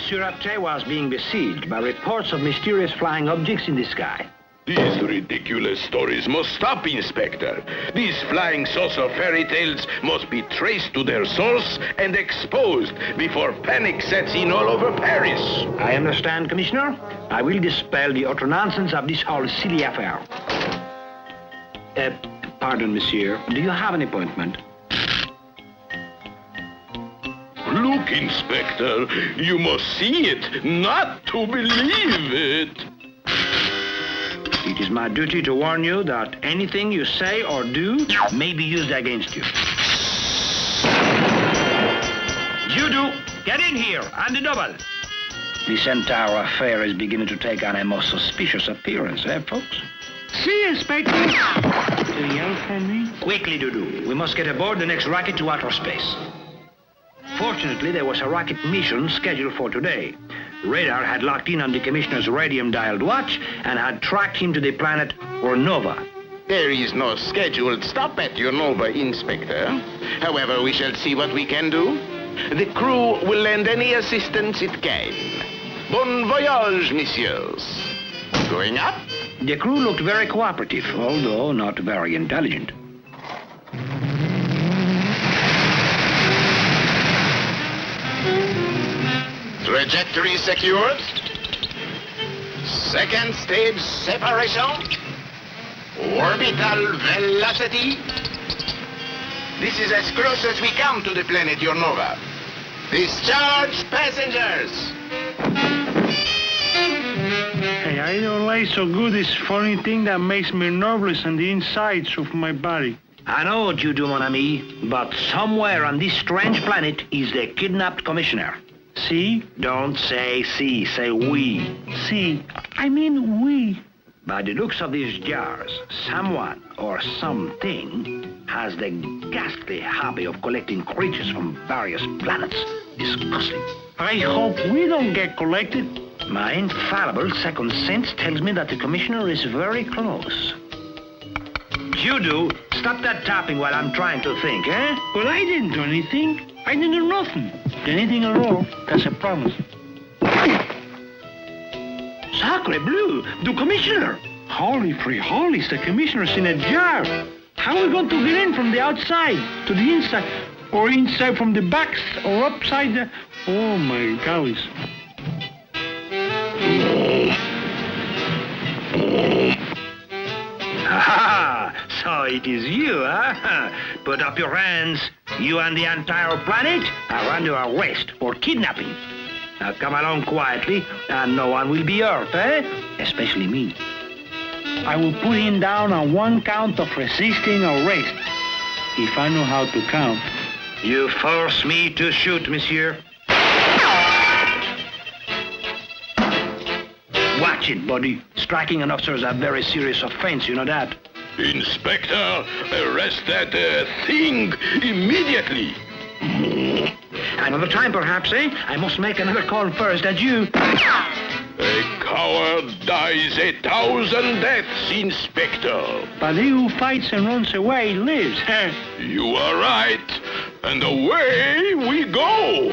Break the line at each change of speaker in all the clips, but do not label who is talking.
Monsieur Apte was being besieged by reports of mysterious flying objects in the sky.
These ridiculous stories must stop, Inspector. These flying saucer fairy tales must be traced to their source and exposed before panic sets in all over Paris.
I understand, Commissioner. I will dispel the utter nonsense of this whole silly affair. Pardon, Monsieur. Do you have an appointment?
Look, Inspector, you must see it, not to believe it.
It is my duty to warn you that anything you say or do may be used against you. Judo, get in here, and the double. This entire affair is beginning to take on a most suspicious appearance, folks?
See, Inspector. To yell for me?
Quickly, Dudu. We must get aboard the next rocket to outer space. Fortunately, there was a rocket mission scheduled for today. Radar had locked in on the Commissioner's radium-dialed watch and had tracked him to the planet Ornova.
There is no scheduled stop at Ornova, Inspector. However, we shall see what we can do. The crew will lend any assistance it can. Bon voyage, messieurs. Going up?
The crew looked very cooperative, although not very intelligent.
Trajectory secured. Second stage separation. Orbital velocity. This is as close as we come to the planet Ornova. Discharge passengers.
Hey, I don't like so good this funny thing that makes me nervous on the insides of my body.
I know, Judo, mon ami, but somewhere on this strange planet is the kidnapped Commissioner.
See?
Don't say see, say we.
See, I mean we.
By the looks of these jars, someone or something has the ghastly hobby of collecting creatures from various planets. Disgusting.
I hope we don't get collected.
My infallible second sense tells me that the Commissioner is very close. Judo, stop that tapping while I'm trying to think, eh?
But I didn't do anything. I didn't do nothing. Anything at all, that's a promise.
Sacre bleu, the Commissioner!
Holy free holies, the Commissioner's in a jar. How are we going to get in from the outside to the inside? Or inside from the back, or upside the... Oh my gollies.
Ah, so it is you, huh? Put up your hands. You and the entire planet are under arrest for kidnapping. Now come along quietly, and no one will be hurt, eh? Especially me.
I will put him down on one count of resisting arrest. If I know how to count.
You force me to shoot, monsieur. Watch it, buddy. Striking an officer is a very serious offense, you know that.
Inspector, arrest that thing immediately.
Another time, perhaps, eh? I must make another call first, adieu.
A coward dies 1,000 deaths, Inspector.
But he who fights and runs away lives, huh?
You are right. And away we go.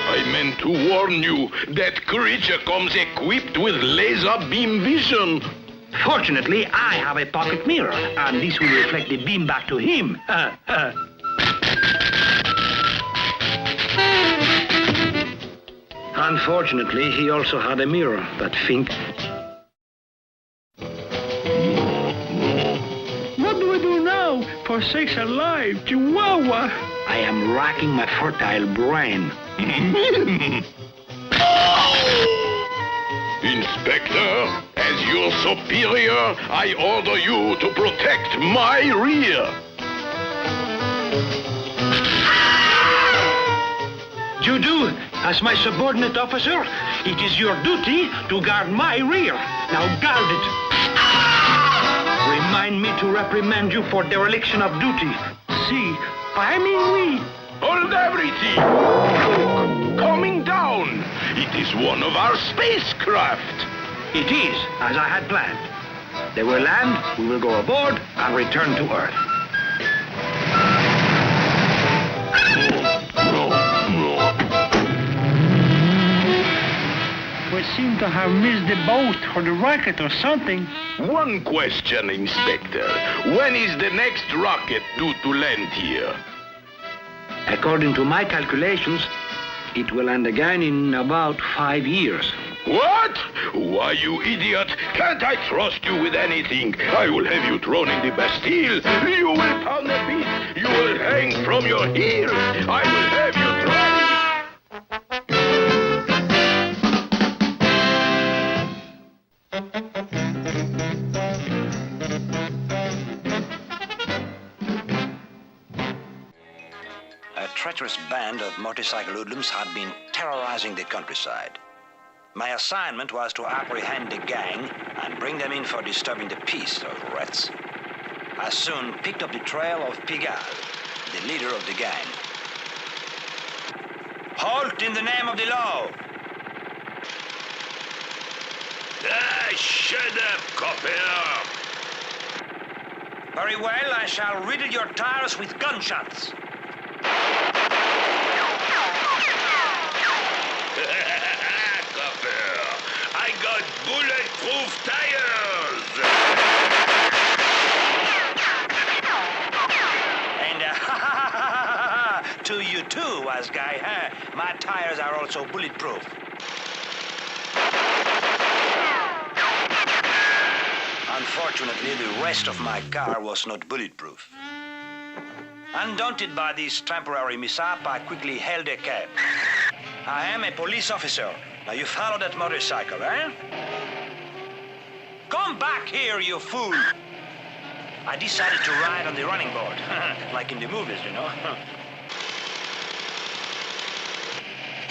I meant to warn you, that creature comes equipped with laser beam vision.
Fortunately, I have a pocket mirror, and this will reflect the beam back to him. Unfortunately, he also had a mirror, that Fink.
What do we do now? For sakes alive, Chihuahua!
I am racking my fertile brain.
Inspector, as your superior, I order you to protect my rear.
Judo, as my subordinate officer, it is your duty to guard my rear. Now guard it. Remind me to reprimand you for dereliction of duty.
See, I mean we.
Hold everything! Coming down! It is one of our spacecraft!
It is, as I had planned. They will land, we will go aboard, and return to Earth.
seem to have missed the boat or the rocket or something.
One question, Inspector. When is the next rocket due to land here?
According to my calculations, it will land again in about 5 years.
What? Why, you idiot! Can't I trust you with anything? I will have you thrown in the Bastille. You will pound the beat. You will hang from your heels. I will have you thrown.
A treacherous band of motorcycle hoodlums had been terrorizing the countryside. My assignment was to apprehend the gang and bring them in for disturbing the peace of rats. I soon picked up the trail of Pigalle, the leader of the gang. Halt in the name of the law!
Shut up, copper!
Very well, I shall riddle your tires with gunshots.
I got bulletproof tires!
And to you too, wise guy, huh? My tires are also bulletproof. Unfortunately, the rest of my car was not bulletproof. Undaunted by this temporary mishap, I quickly hailed a cab. I am a police officer. Now you follow that motorcycle, eh? Come back here, you fool! I decided to ride on the running board, like in the movies, you know.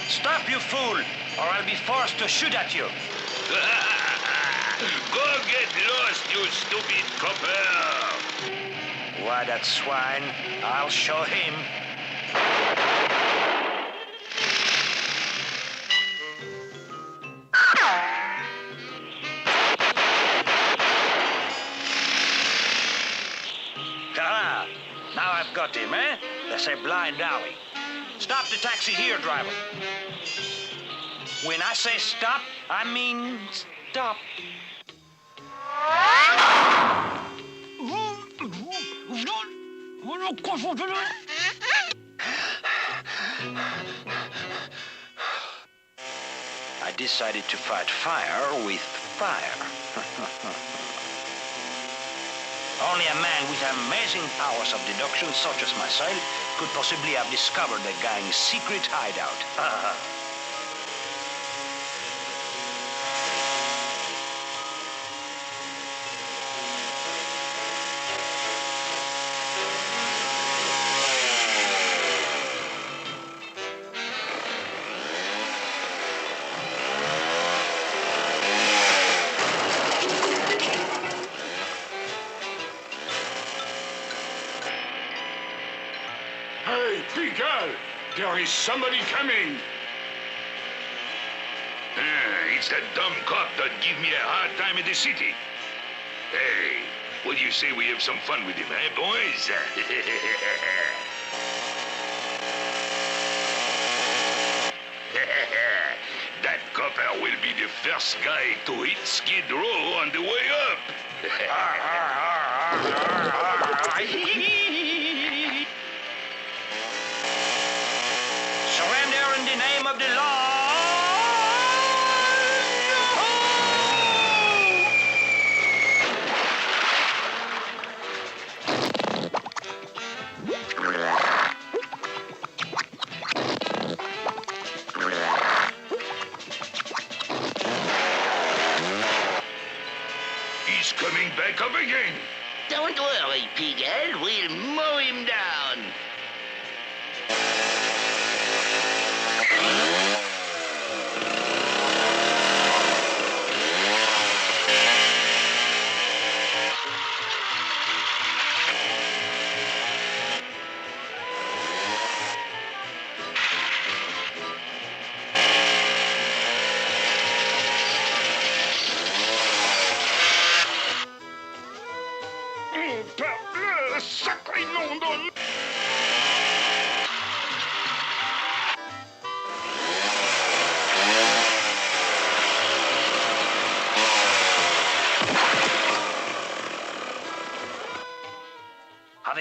Stop, you fool, or I'll be forced to shoot at you.
Go get lost, you stupid copper!
Why, that swine, I'll show him. Ta-da! Now I've got him, eh? That's a blind alley. Stop the taxi here, driver. When I say stop, I mean stop. I decided to fight fire with fire. Only a man with amazing powers of deduction, such as myself, could possibly have discovered the gang's secret hideout.
Hey, Pigalle! There is somebody coming! It's that dumb cop that give me a hard time in the city. Hey, what do you say we have some fun with him, eh, boys? That copper will be the first guy to hit Skid Row on the way up.
Surrender in the name of the law!
He's coming back up again.
Don't worry, Pigalle. We'll mow him down.
Sacré nom de...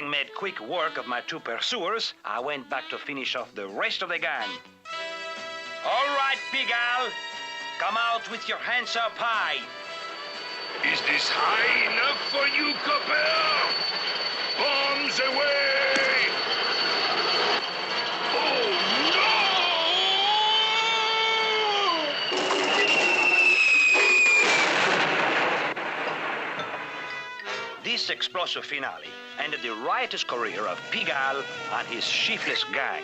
Having made quick work of my two pursuers, I went back to finish off the rest of the gang. All right, Pigalle. Come out with your hands up high.
Is this high enough for you, Copper? Bombs away! Oh,
no! This explosive finale ended the riotous career of Pigalle and his shiftless gang.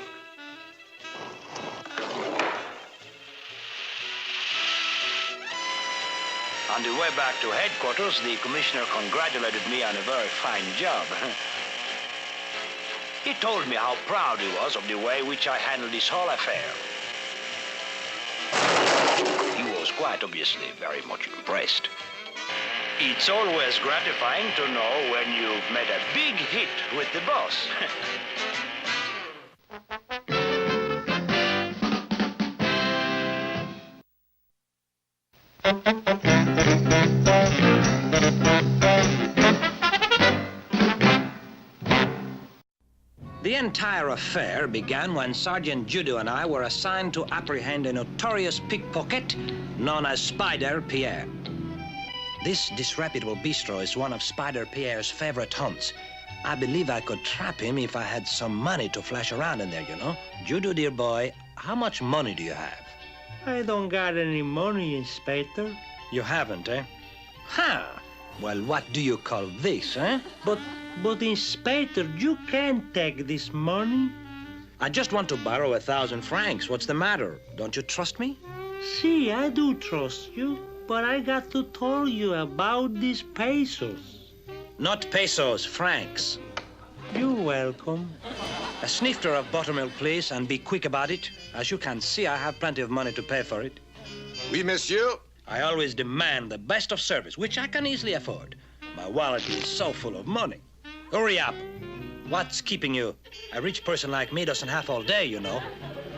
On the way back to headquarters, the commissioner congratulated me on a very fine job. He told me how proud he was of the way which I handled this whole affair. He was quite obviously very much impressed. It's always gratifying to know when you've made a big hit with the boss. The entire affair began when Sergeant Judo and I were assigned to apprehend a notorious pickpocket known as Spider Pierre. This disreputable bistro is one of Spider Pierre's favorite haunts. I believe I could trap him if I had some money to flash around in there, you know. Judo, dear boy, how much money do you have?
I don't got any money, Inspector.
You haven't, eh? Huh. Well, what do you call this, eh?
But Inspector, you can't take this money.
I just want to borrow 1,000 francs. What's the matter? Don't you trust me?
See, I do trust you, but I got to tell you about these pesos.
Not pesos, francs.
You're welcome.
A snifter of buttermilk, please, and be quick about it. As you can see, I have plenty of money to pay for it.
Oui, monsieur.
I always demand the best of service, which I can easily afford. My wallet is so full of money. Hurry up. What's keeping you? A rich person like me doesn't have all day, you know.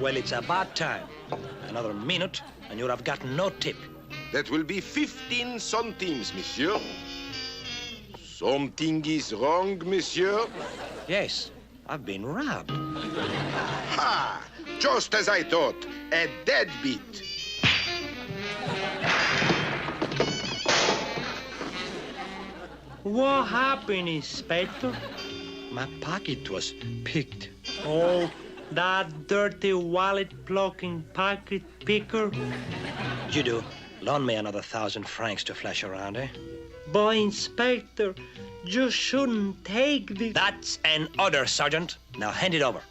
Well, it's about time. Another minute, and you'll have gotten no tip.
That will be 15 centimes, monsieur. Something is wrong, monsieur?
Yes, I've been robbed.
Ha! Just as I thought. A deadbeat.
What happened, Inspector?
My pocket was picked.
Oh, that dirty wallet-plucking pocket picker.
Judo, loan me another 1,000 francs to flash around, eh?
But, Inspector, you shouldn't take this.
That's an order, Sergeant. Now hand it over.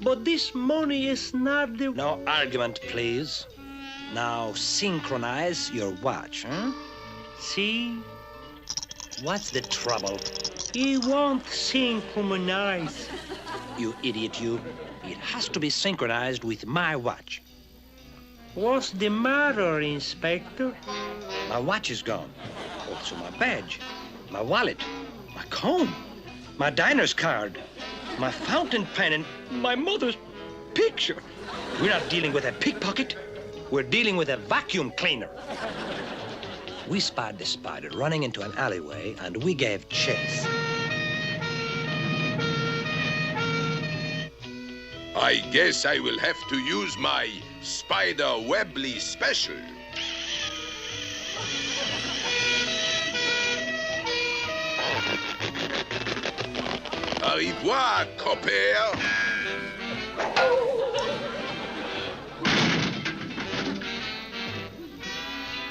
But this money is not the...
No argument, please. Now synchronize your watch, huh?
See?
What's the trouble?
It won't synchronize.
You idiot, you. It has to be synchronized with my watch.
What's the matter, Inspector?
My watch is gone. Also my badge, my wallet, my comb, my diner's card, my fountain pen, and my mother's picture. We're not dealing with a pickpocket. We're dealing with a vacuum cleaner. We spied the spider running into an alleyway, and we gave chase.
I guess I will have to use my Spider Webley special. Au revoir, Copper.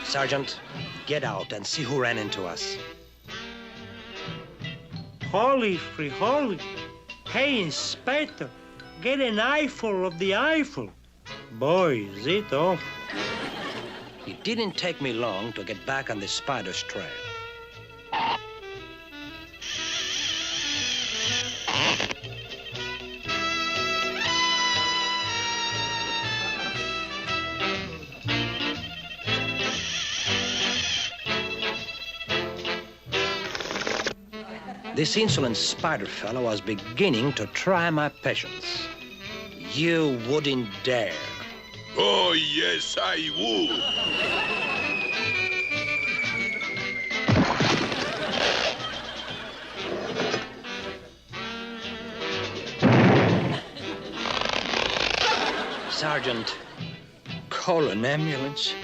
Sergeant, get out and see who ran into us.
Holy free holy. Hey, Inspector, get an eyeful of the Eiffel. Boy, is it off.
It didn't take me long to get back on the spider's trail. This insolent spider fellow was beginning to try my patience. You wouldn't dare.
Oh, yes, I would.
Sergeant. Call an ambulance.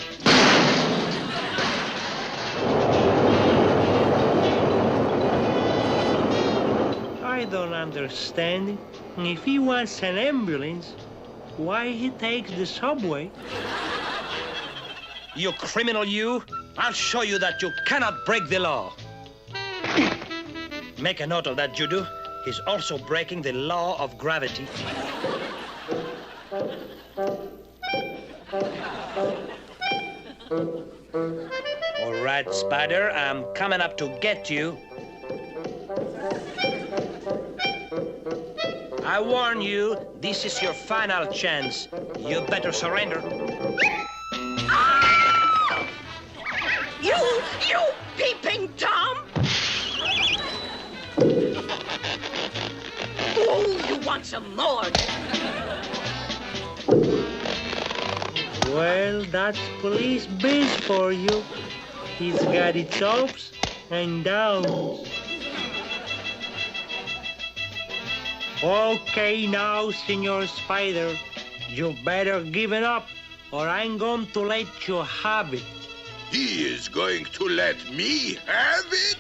I don't understand. If he wants an ambulance, why he takes the subway?
You criminal, you! I'll show you that you cannot break the law. Make a note of that, Judo. He's also breaking the law of gravity. All right, Spider, I'm coming up to get you. I warn you, this is your final chance. You better surrender.
Ah! You peeping Tom! Oh, you want some more?
Well, that's police biz for you. He's got its ups and downs. Okay now, Senor Spider, you better give it up, or I'm going to let you have it.
He is going to let me have it?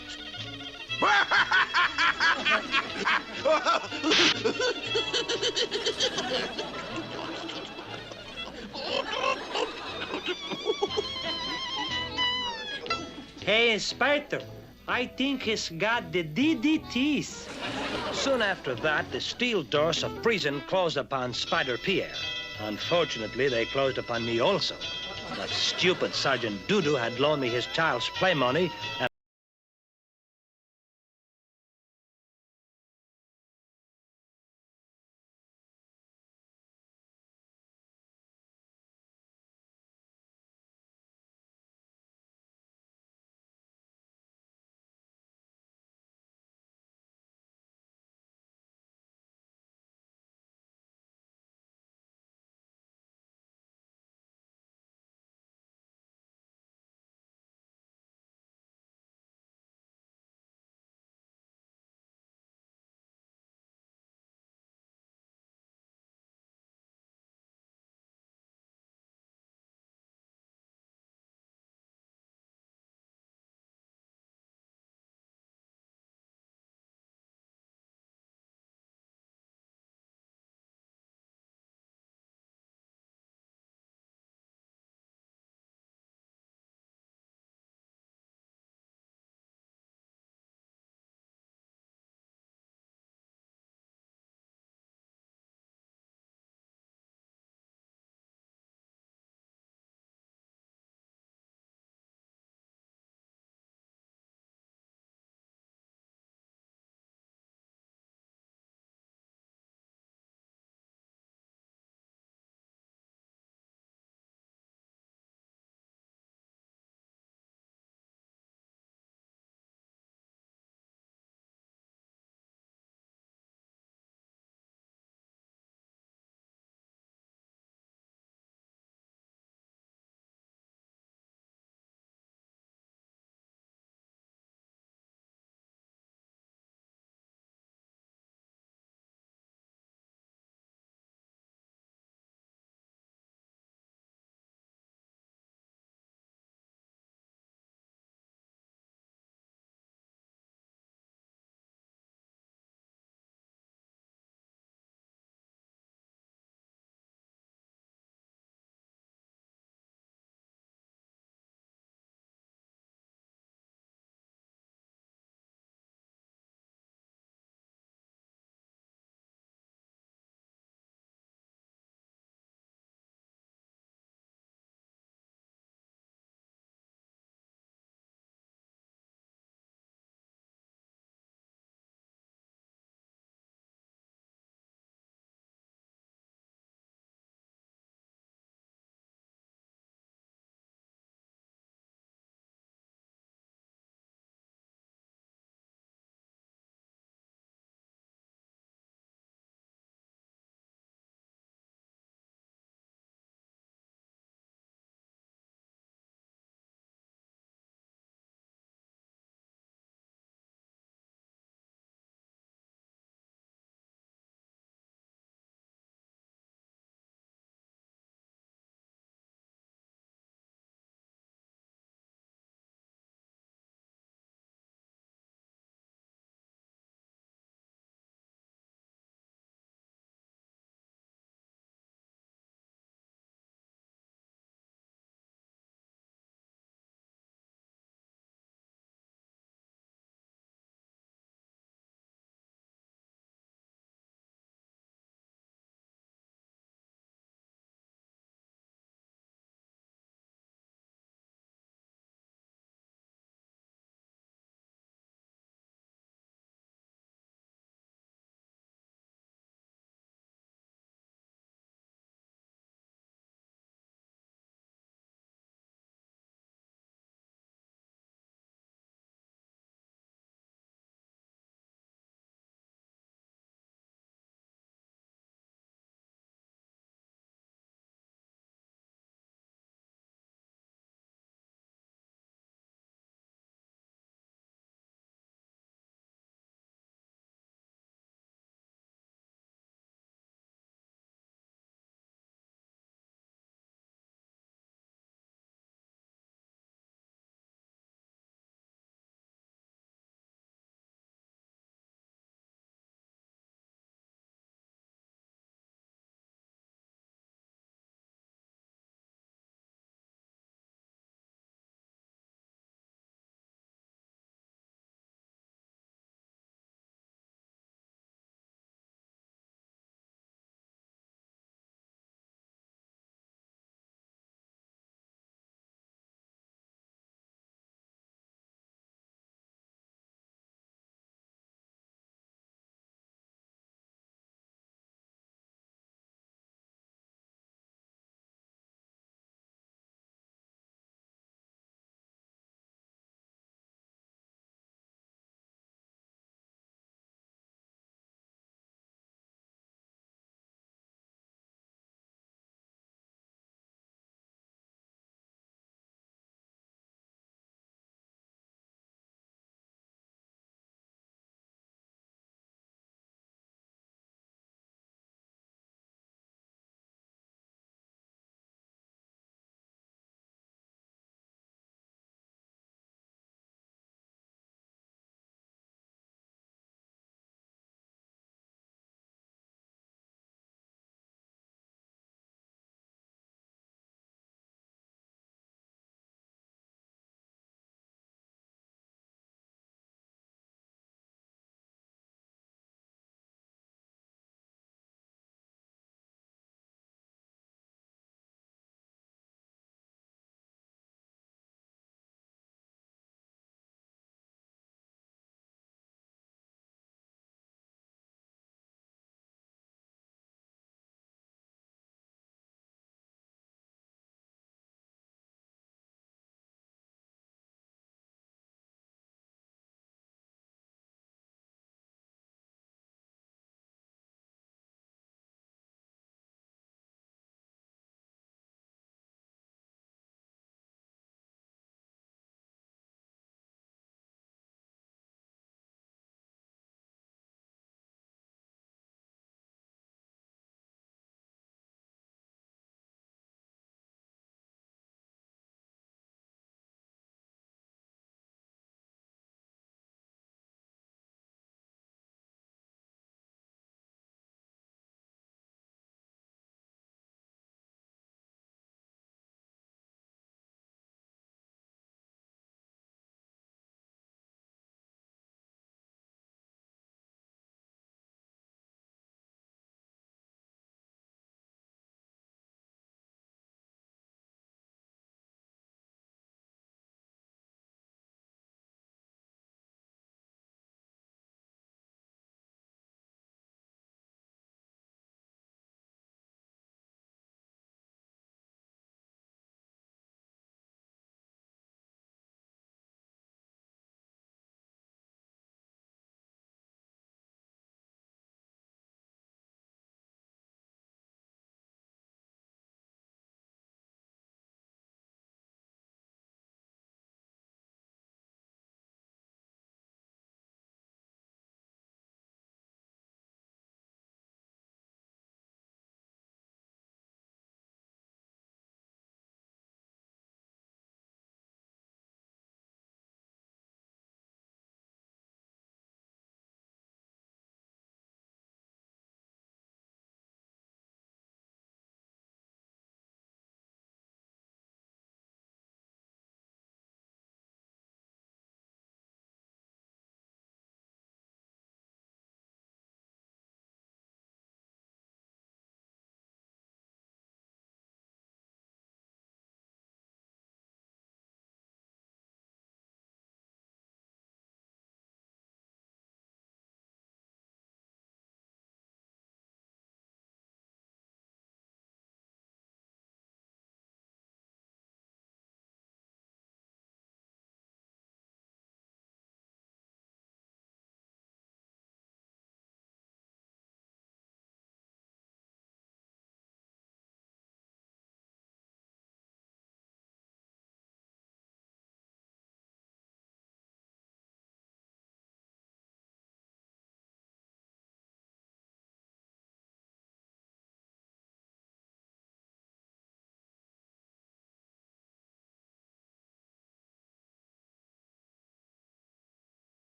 Hey, Spider, I think he's got the DDTs.
Soon after that, the steel doors of prison closed upon Spider Pierre. Unfortunately, they closed upon me also. That stupid Sergeant Dudu had loaned me his child's play money, and